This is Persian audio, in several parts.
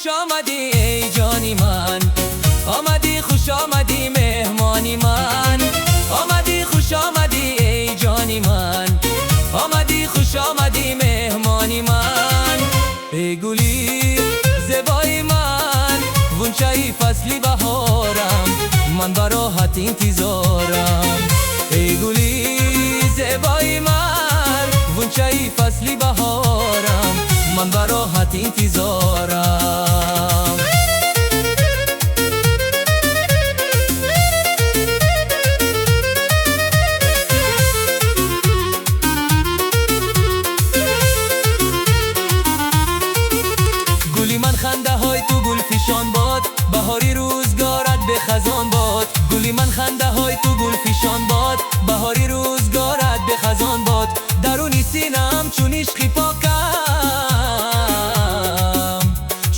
خوش آمدی ای جانی من، آمدی خوش آمدی مهمانی من. آمدی خوش آمدی ای جانی من، آمدی خوش آمدی مهمانی من. ای گلی زیبای من، غنچه فصلی بهارم، من براحت انتظارم. ای گلی زیبای من، غنچه فصلی بهارم، من براحت انتظارم. گلی من خنده های تو گل فشان باد، بهاری روزگارت به خزان باد. گلی من خنده های تو گل فشان باد، بهاری روزگارت به خزان باد. درونی سینم چون عشقی پاکم،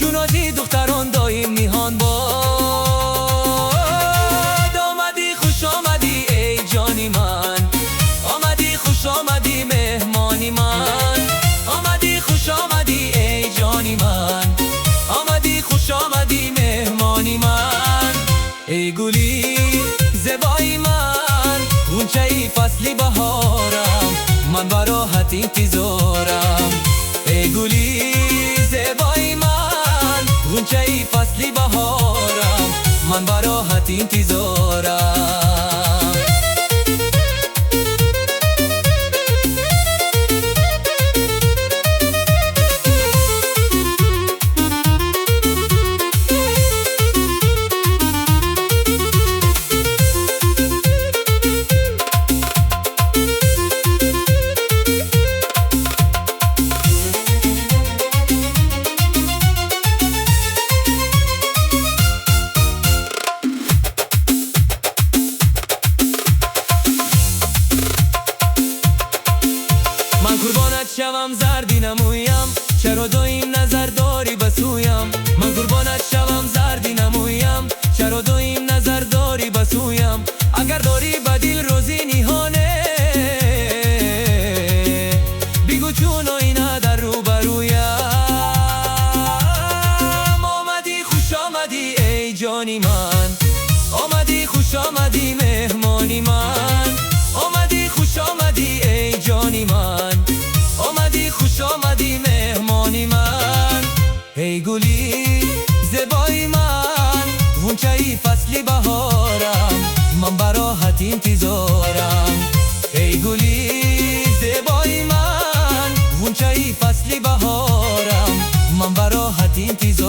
چون آدی دختران دایم نیهان باد. آمدی خوش آمدی ای جانی من، آمدی خوش آمدی مهمانی من. آمدی خوش آمدی ای جانی من، آمدی خوش آمدی مهمانی من. ای گلی زیبای من، غنچه فصلی بهارم، من براحت انتظارم. ای گلی زیبای من، غنچه فصلی بهارم، من براحت انتظارم. من قربانت شوم زردی نمویم، چرا دایم نظر داری بسویم. من قربانت شوم زردی نمویم، چرا دایم نظر داری بسویم. اگر داری بدیل روزی نیهانه، بگو چون آینه در رو برویم. آمدی خوش آمدی ای جانی من، آمدی خوش آمدی مهمانی من. آمدی خوش آمدی ای جانی من، آمدی خوش آمدی مهمانی من. ای گلی زیبای من، غنچه فصلی بهارم، من براحت انتظارم. ای گلی زیبای من، غنچه فصلی بهارم، من براحت انتظارم.